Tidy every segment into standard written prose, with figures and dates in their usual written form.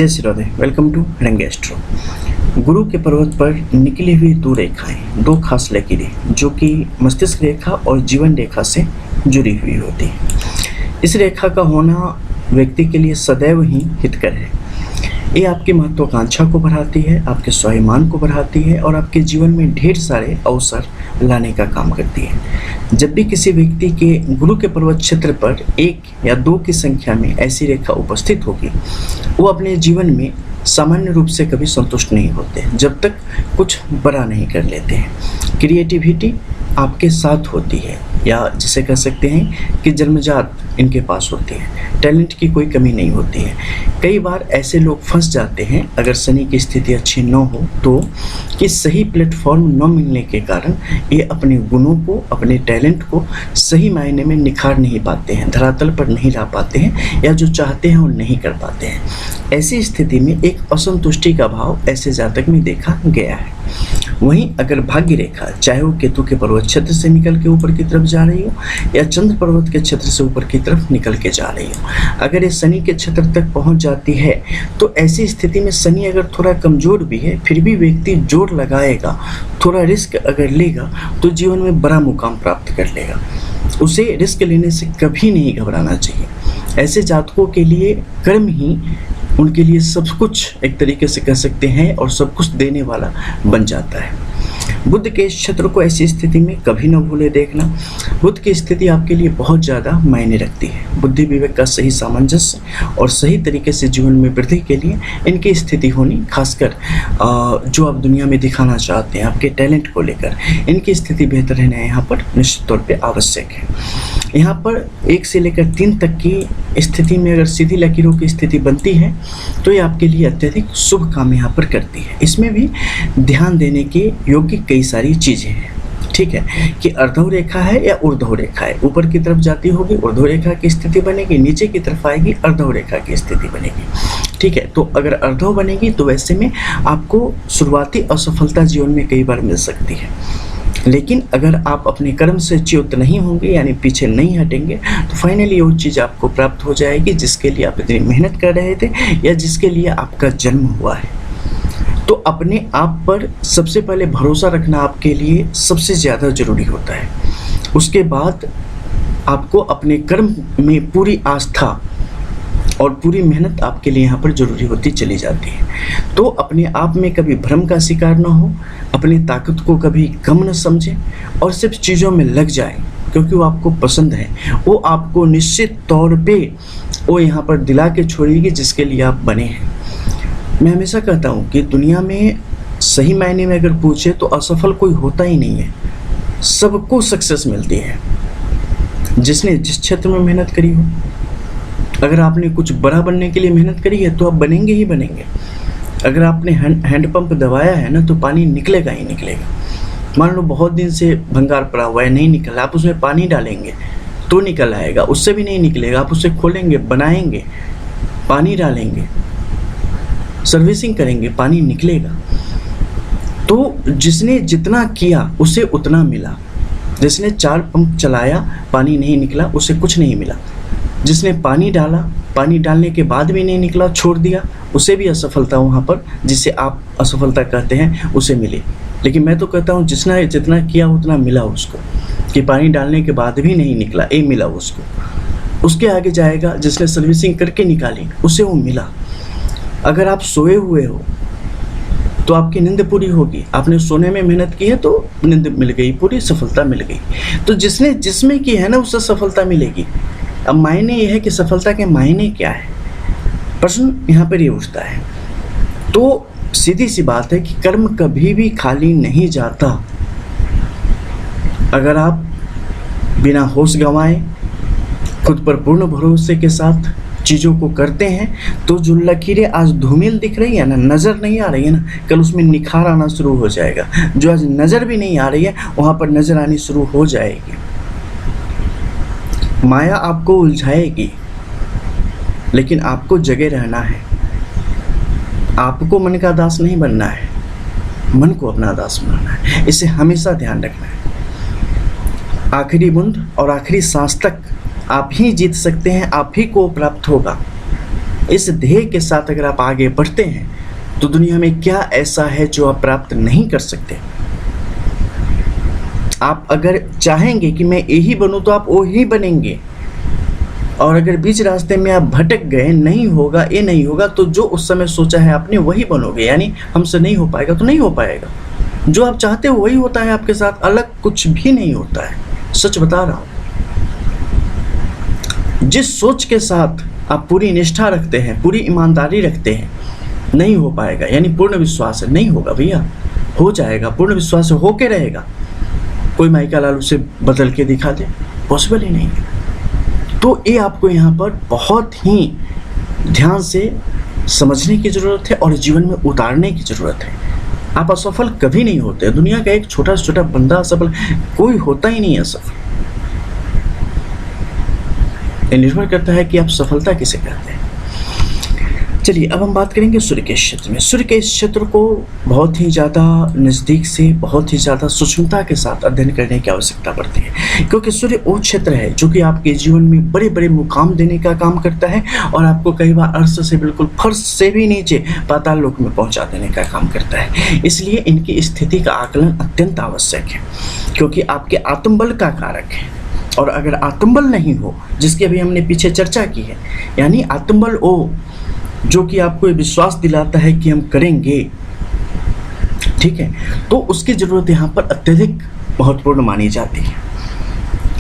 जय Shri Radhe. Welcome to रंग astro. गुरु के पर्वत पर निकली हुई दो रेखाएं, दो खास लकीरें जो कि मस्तिष्क रेखा और जीवन रेखा से जुड़ी हुई होती है। इस रेखा का होना व्यक्ति के लिए सदैव ही हितकर है। ये आपकी महत्वाकांक्षा को बढ़ाती है, आपके स्वाभिमान को बढ़ाती है और आपके जीवन में ढेर सारे अवसर लाने का काम करती है। जब भी किसी व्यक्ति के गुरु के पर्वत क्षेत्र पर 1 या 2 की संख्या में ऐसी रेखा उपस्थित होगी, वो अपने जीवन में सामान्य रूप से कभी संतुष्ट नहीं होते जब तक कुछ बड़ा नहीं कर लेते हैं। क्रिएटिविटी आपके साथ होती है, या जिसे कह सकते हैं कि जन्मजात इनके पास होती है। टैलेंट की कोई कमी नहीं होती है। कई बार ऐसे लोग फंस जाते हैं, अगर शनि की स्थिति अच्छी न हो तो, कि सही प्लेटफॉर्म न मिलने के कारण ये अपने गुणों को, अपने टैलेंट को सही मायने में निखार नहीं पाते हैं, धरातल पर नहीं ला पाते हैं, या जो चाहते हैं वो नहीं कर पाते हैं। ऐसी स्थिति में एक असंतुष्टि का भाव ऐसे जातक में देखा गया है। वहीं अगर भाग्य रेखा, चाहे वो केतु के पर्वत क्षेत्र से निकल के ऊपर की तरफ जा रही हो या चंद्र पर्वत के क्षेत्र से ऊपर की तरफ निकल के जा रही हो, अगर ये शनि के क्षेत्र तक पहुंच जाती है तो ऐसी स्थिति में शनि अगर थोड़ा कमजोर भी है, फिर भी व्यक्ति जोर लगाएगा, थोड़ा रिस्क अगर लेगा तो जीवन में बड़ा मुकाम प्राप्त कर लेगा। उसे रिस्क लेने से कभी नहीं घबराना चाहिए। ऐसे जातकों के लिए कर्म ही उनके लिए सब कुछ एक तरीके से कह सकते हैं और सब कुछ देने वाला बन जाता है। बुध के इस क्षेत्र को ऐसी स्थिति में कभी न भूले देखना। बुध की स्थिति आपके लिए बहुत ज़्यादा मायने रखती है। बुद्धि विवेक का सही सामंजस्य और सही तरीके से जीवन में वृद्धि के लिए इनकी स्थिति होनी, खासकर जो आप दुनिया में दिखाना चाहते हैं आपके टैलेंट को लेकर, इनकी स्थिति बेहतर रहना यहाँ पर निश्चित तौर पे आवश्यक है। यहाँ पर 1 से लेकर 3 तक की स्थिति में अगर सीधी लकीरों की स्थिति बनती है तो ये आपके लिए अत्यधिक शुभ काम यहाँ पर करती है। इसमें भी ध्यान देने के योग्य कई सारी चीज़ें हैं, ठीक है, कि अर्धव रेखा है या ऊर्ध्व रेखा है। ऊपर की तरफ जाती होगी ऊर्ध्व रेखा की स्थिति बनेगी, नीचे की तरफ आएगी अर्धव रेखा की स्थिति बनेगी, ठीक है। तो अगर अर्धव बनेगी तो वैसे में आपको शुरुआती असफलता जीवन में कई बार मिल सकती है, लेकिन अगर आप अपने कर्म से च्युत नहीं होंगे, यानी पीछे नहीं हटेंगे, तो फाइनली वो चीज़ आपको प्राप्त हो जाएगी जिसके लिए आप इतनी मेहनत कर रहे थे या जिसके लिए आपका जन्म हुआ है। तो अपने आप पर सबसे पहले भरोसा रखना आपके लिए सबसे ज़्यादा ज़रूरी होता है। उसके बाद आपको अपने कर्म में पूरी आस्था और पूरी मेहनत आपके लिए यहाँ पर ज़रूरी होती चली जाती है। तो अपने आप में कभी भ्रम का शिकार ना हो, अपनी ताकत को कभी कम न समझें और सिर्फ चीज़ों में लग जाए क्योंकि वो आपको पसंद है। वो आपको निश्चित तौर पे वो यहाँ पर दिला के छोड़ेगी जिसके लिए आप बने हैं। मैं हमेशा कहता हूँ कि दुनिया में सही मायने में अगर पूछे तो असफल कोई होता ही नहीं है, सबको सक्सेस मिलती है जिसने जिस क्षेत्र में मेहनत करी हो। अगर आपने कुछ बड़ा बनने के लिए मेहनत करी है तो आप बनेंगे ही बनेंगे। अगर आपने हैंडपंप दबाया है ना तो पानी निकलेगा ही निकलेगा। मान लो बहुत दिन से भंगार पड़ा हुआ है, नहीं निकला, आप उसमें पानी डालेंगे तो निकल आएगा, उससे भी नहीं निकलेगा। आप उसे खोलेंगे, बनाएंगे, पानी डालेंगे, सर्विसिंग करेंगे, पानी निकलेगा। तो जिसने जितना किया उसे उतना मिला। जिसने 4 पंप चलाया, पानी नहीं निकला, उसे कुछ नहीं मिला। जिसने पानी डाला, पानी डालने के बाद भी नहीं निकला, छोड़ दिया, उसे भी असफलता वहाँ पर, जिसे आप असफलता कहते हैं, उसे मिली। लेकिन मैं तो कहता हूँ जिसने जितना किया उतना मिला उसको, कि पानी डालने के बाद भी नहीं निकला, ये मिला उसको। उसके आगे जाएगा जिसने सर्विसिंग करके निकाली, उसे वो मिला। अगर आप सोए हुए हो तो आपकी नींद पूरी होगी। आपने सोने में मेहनत की है तो नींद मिल गई, पूरी सफलता मिल गई। तो जिसने जिसमें की है ना उसे सफलता मिलेगी। अब मायने ये है कि सफलता के मायने क्या है, प्रश्न यहाँ पर ये उठता है। तो सीधी सी बात है कि कर्म कभी भी खाली नहीं जाता। अगर आप बिना होश गंवाए खुद पर पूर्ण भरोसे के साथ चीज़ों को करते हैं तो जो लकीरें आज धूमिल दिख रही है ना, नज़र नहीं आ रही है ना, कल उसमें निखार आना शुरू हो जाएगा। जो आज नज़र भी नहीं आ रही है वहाँ पर नज़र आनी शुरू हो जाएगी। माया आपको उलझाएगी, लेकिन आपको जगे रहना है। आपको मन का दास नहीं बनना है, मन को अपना दास बनाना है। इसे हमेशा ध्यान रखना है। आखिरी बूंद और आखिरी सांस तक आप ही जीत सकते हैं, आप ही को प्राप्त होगा। इस ध्येय के साथ अगर आप आगे बढ़ते हैं तो दुनिया में क्या ऐसा है जो आप प्राप्त नहीं कर सकते। आप अगर चाहेंगे कि मैं यही बनूं तो आप वही बनेंगे, और अगर बीच रास्ते में आप भटक गए, नहीं होगा ये नहीं होगा, तो जो उस समय सोचा है आपने वही बनोगे। यानी हमसे नहीं हो पाएगा तो नहीं हो पाएगा, जो आप चाहते हो वही होता है आपके साथ, अलग कुछ भी नहीं होता है। सच बता रहा हूं। जिस सोच के साथ आप पूरी निष्ठा रखते हैं, पूरी ईमानदारी रखते हैं, नहीं हो पाएगा। यानी पूर्ण विश्वास है, नहीं होगा भैया, हो जाएगा। पूर्ण विश्वास होके रहेगा। कोई माइका लालू से बदल के दिखा दे, पॉसिबल ही नहीं है। तो ये आपको यहाँ पर बहुत ही ध्यान से समझने की ज़रूरत है और जीवन में उतारने की ज़रूरत है। आप असफल कभी नहीं होते। दुनिया का एक छोटा से छोटा बंदा असफल, कोई होता ही नहीं है असफल। ये निर्भर करता है कि आप सफलता किसे कहते हैं। चलिए अब हम बात करेंगे सूर्य के क्षेत्र में। सूर्य के इस क्षेत्र को बहुत ही ज़्यादा नज़दीक से, बहुत ही ज़्यादा सूक्ष्मता के साथ अध्ययन करने की आवश्यकता पड़ती है, क्योंकि सूर्य वो क्षेत्र है जो कि आपके जीवन में बड़े बड़े मुकाम देने का काम करता है और आपको कई बार अर्श से बिल्कुल फर्श से भी नीचे पाताल लोक में पहुंचा देने का काम करता है। इसलिए इनकी स्थिति का आकलन अत्यंत आवश्यक है, क्योंकि आपके आत्मबल का कारक है। और अगर आत्मबल नहीं हो, जिसकी अभी हमने पीछे चर्चा की है, यानी आत्मबल वो जो कि आपको ये विश्वास दिलाता है कि हम करेंगे, ठीक है, तो उसकी ज़रूरत यहाँ पर अत्यधिक महत्वपूर्ण मानी जाती है।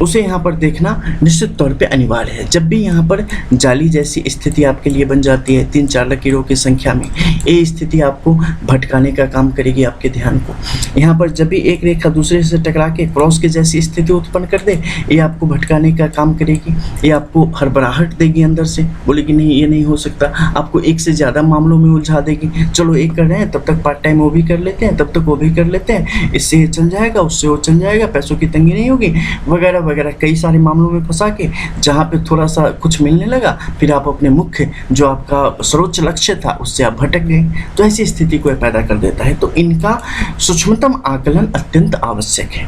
उसे यहाँ पर देखना निश्चित तौर पे अनिवार्य है। जब भी यहाँ पर जाली जैसी स्थिति आपके लिए बन जाती है 3-4 लकीरों की संख्या में, ये स्थिति आपको भटकाने का काम करेगी आपके ध्यान को। यहाँ पर जब भी एक रेखा दूसरे से टकरा के क्रॉस के जैसी स्थिति उत्पन्न कर दे, ये आपको भटकाने का काम करेगी। ये आपको हड़बड़ाहट देगी, अंदर से बोलेगी नहीं ये नहीं हो सकता, आपको एक से ज़्यादा मामलों में उलझा देगी। चलो एक कर रहे हैं, तब तक पार्ट टाइम वो भी कर लेते हैं, तब तक वो भी कर लेते हैं, इससे ये चल जाएगा, उससे वो चल जाएगा, पैसों की तंगी नहीं होगी, वगैरह वगैरह कई सारे मामलों में फंसा के जहाँ पे थोड़ा सा कुछ मिलने लगा, फिर आप अपने मुख्य जो आपका सर्वोच्च लक्ष्य था उससे आप भटक गए। तो ऐसी स्थिति को पैदा कर देता है। तो इनका सूक्ष्मतम आकलन अत्यंत आवश्यक है।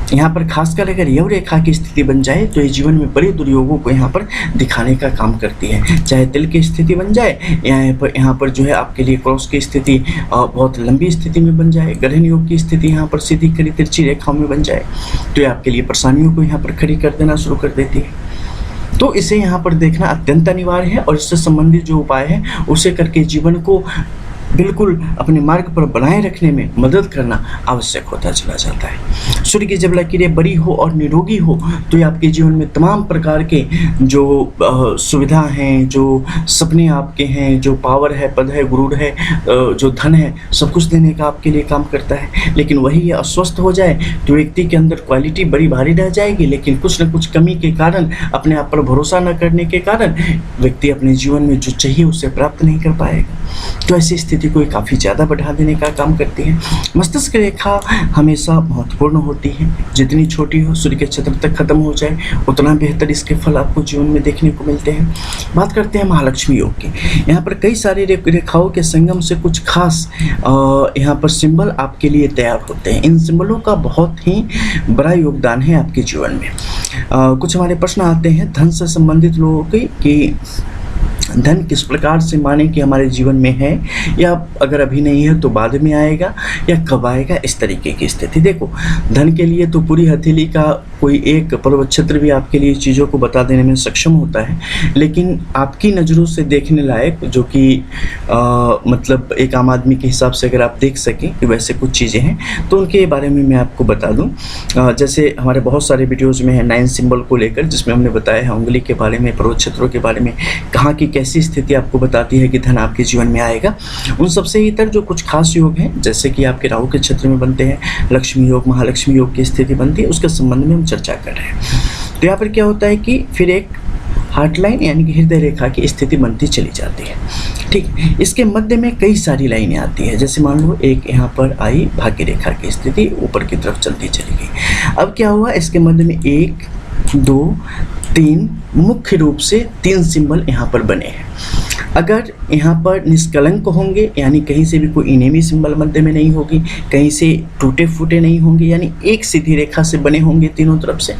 यहाँ पर खासकर अगर यव रेखा की स्थिति बन जाए तो ये जीवन में बड़े दुर्योगों को यहाँ पर दिखाने का काम करती है। चाहे तिल की स्थिति बन जाए, यहाँ पर जो है आपके लिए क्रॉस की स्थिति बहुत लंबी स्थिति में बन जाए, ग्रहण योग की स्थिति यहाँ पर सीधी खड़ी तिरछी रेखाओं में बन जाए, तो ये आपके लिए परेशानियों को यहाँ पर खड़ी कर देना शुरू कर देती है। तो इसे यहाँ पर देखना अत्यंत अनिवार्य है और इससे संबंधित जो उपाय है उसे करके जीवन को बिल्कुल अपने मार्ग पर बनाए रखने में मदद करना आवश्यक होता चला जाता है। सूर्य की जब लकीरें बड़ी हो और निरोगी हो तो ये आपके जीवन में तमाम प्रकार के जो सुविधा हैं, जो सपने आपके हैं, जो पावर है, पद है, गुरूर है, जो धन है, सब कुछ देने का आपके लिए काम करता है। लेकिन वही ये अस्वस्थ हो जाए तो व्यक्ति के अंदर क्वालिटी बड़ी भारी रह जाएगी, लेकिन कुछ न कुछ कमी के कारण, अपने आप पर भरोसा न करने के कारण व्यक्ति अपने जीवन में जो चाहिए उसे प्राप्त नहीं कर पाएगा। तो ऐसी स्थिति को काफ़ी ज़्यादा बढ़ा देने का काम करती है। मस्तिष्क रेखा हमेशा महत्वपूर्ण होती है, जितनी छोटी हो, सूर्य के क्षेत्र तक खत्म हो जाए उतना बेहतर इसके फल आपको जीवन में देखने को मिलते हैं। बात करते हैं महालक्ष्मी योग की। यहाँ पर कई सारी रेखाओं के संगम से कुछ खास यहाँ पर सिंबल आपके लिए तैयार होते हैं। इन सिंबलों का बहुत ही बड़ा योगदान है आपके जीवन में। कुछ हमारे प्रश्न आते हैं धन से संबंधित लोगों के कि धन किस प्रकार से माने कि हमारे जीवन में है, या अगर अभी नहीं है तो बाद में आएगा, या कब आएगा, इस तरीके की स्थिति। देखो, धन के लिए तो पूरी हथेली का कोई एक पर्वत क्षेत्र भी आपके लिए चीज़ों को बता देने में सक्षम होता है, लेकिन आपकी नज़रों से देखने लायक जो कि मतलब एक आम आदमी के हिसाब से अगर आप देख सकें कि वैसे कुछ चीज़ें हैं तो उनके बारे में मैं आपको बता दूं। जैसे हमारे बहुत सारे वीडियोज़ में है 9 सिंबल को लेकर, जिसमें हमने बताया है उंगली के बारे में, पर्वत क्षेत्रों के बारे में, कहाँ की कैसी स्थिति आपको बताती है कि धन आपके जीवन में आएगा। उन सबसे इतर जो कुछ खास योग हैं, जैसे कि आपके राहु के क्षेत्र में बनते हैं लक्ष्मी योग, महालक्ष्मी योग की स्थिति बनती है, उसके संबंध में हम चर्चा कर रहे हैं। तो यहाँ पर क्या होता है कि फिर एक हार्ट लाइन यानी कि हृदय रेखा की स्थिति बनती चली जाती है। ठीक है, इसके मध्य में कई सारी लाइनें आती है। जैसे मान लो एक यहाँ पर आई भाग्य रेखा की स्थिति, ऊपर की तरफ चलती चली गई। अब क्या हुआ, इसके मध्य में 1, 2, 3 मुख्य रूप से 3 सिंबल यहाँ पर बने हैं। अगर यहाँ पर निष्कलंक होंगे, यानी कहीं से भी कोई इनेमी सिंबल मध्य में नहीं होगी, कहीं से टूटे फूटे नहीं होंगे, यानी एक सीधी रेखा से बने होंगे तीनों तरफ से,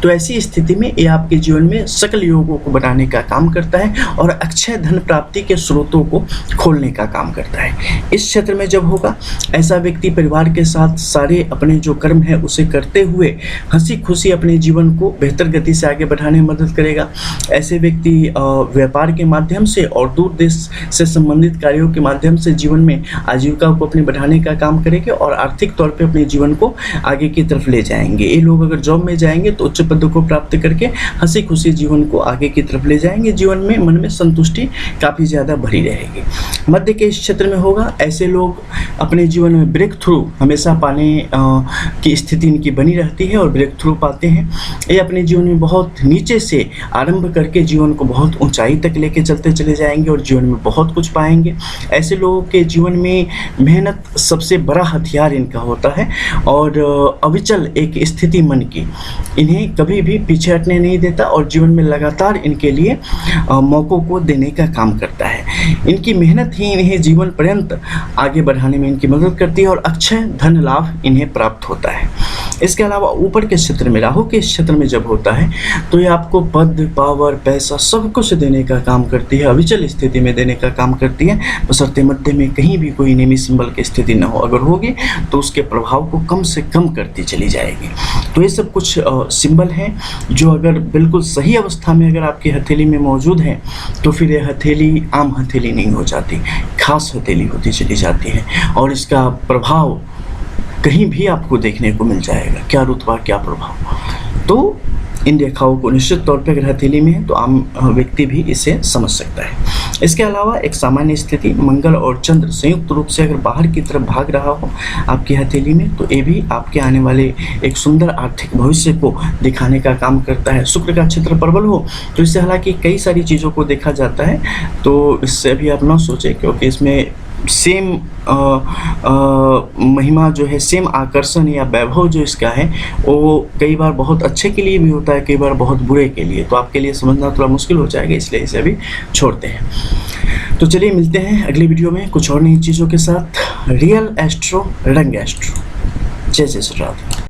तो ऐसी स्थिति में ये आपके जीवन में सकल योगों को बढ़ाने का काम करता है और अक्षय धन प्राप्ति के स्रोतों को खोलने का काम करता है। इस क्षेत्र में जब होगा, ऐसा व्यक्ति परिवार के साथ सारे अपने जो कर्म है उसे करते हुए हंसी खुशी अपने जीवन को बेहतर गति से आगे बढ़ाने में मदद करेगा। ऐसे व्यक्ति व्यापार के माध्यम से और दूर देश से संबंधित कार्यों के माध्यम से जीवन में आजीविका को अपने बढ़ाने का काम करेंगे और आर्थिक तौर पे अपने जीवन को आगे की तरफ ले जाएंगे। ये लोग अगर जॉब में जाएंगे तो उच्च पद को प्राप्त करके हंसी खुशी जीवन को आगे की तरफ ले जाएंगे। जीवन में मन में संतुष्टि काफ़ी ज़्यादा भरी रहेगी। मध्य के इस क्षेत्र में होगा, ऐसे लोग अपने जीवन में ब्रेक थ्रू हमेशा पाने की स्थिति इनकी बनी रहती है और ब्रेक थ्रू पाते हैं। ये अपने जीवन में बहुत नीचे से आरंभ करके जीवन को बहुत ऊंचाई तक लेके चलते चले जाएंगे और जीवन में बहुत कुछ पाएंगे। ऐसे लोगों के जीवन में मेहनत सबसे बड़ा हथियार इनका होता है और अविचल एक स्थिति मन की इन्हें कभी भी पीछे हटने नहीं देता और जीवन में लगातार इनके लिए मौक़ों को देने का काम करता है। इनकी मेहनत ही इन्हें जीवन पर्यंत आगे बढ़ाने में इनकी मदद करती है और अक्षय धन लाभ इन्हें प्राप्त होता है। इसके अलावा ऊपर के क्षेत्र में, राहु के क्षेत्र में जब होता है तो ये आपको पद, पावर, पैसा सब कुछ देने का काम करती है, अविचल स्थिति में देने का काम करती है, बशर्ते मध्य में कहीं भी कोई नेमी सिंबल की स्थिति न हो। अगर होगी तो उसके प्रभाव को कम से कम करती चली जाएगी। तो ये सब कुछ सिंबल हैं जो अगर बिल्कुल सही अवस्था में अगर आपकी हथेली में मौजूद है तो फिर ये हथेली आम हथेली नहीं हो जाती, खास हथेली होती चली जाती है और इसका प्रभाव कहीं भी आपको देखने को मिल जाएगा। क्या रुतबा, क्या प्रभाव। तो इन रेखाओं को निश्चित तौर पे अगर हथेली में है तो आम व्यक्ति भी इसे समझ सकता है। इसके अलावा एक सामान्य स्थिति, मंगल और चंद्र संयुक्त रूप से अगर बाहर की तरफ भाग रहा हो आपकी हथेली में तो ये भी आपके आने वाले एक सुंदर आर्थिक भविष्य को दिखाने का काम करता है। शुक्र का क्षेत्र प्रबल हो तो इससे हालांकि कई सारी चीज़ों को देखा जाता है, तो इससे अभी आप ना सोचें, क्योंकि इसमें सेम महिमा जो है, सेम आकर्षण या वैभव जो इसका है वो कई बार बहुत अच्छे के लिए भी होता है, कई बार बहुत बुरे के लिए। तो आपके लिए समझना थोड़ा मुश्किल हो जाएगा, इसलिए इसे अभी छोड़ते हैं। तो चलिए मिलते हैं अगली वीडियो में कुछ और नई चीज़ों के साथ। रियल एस्ट्रो, रंग एस्ट्रो। जय जय श्री राधे।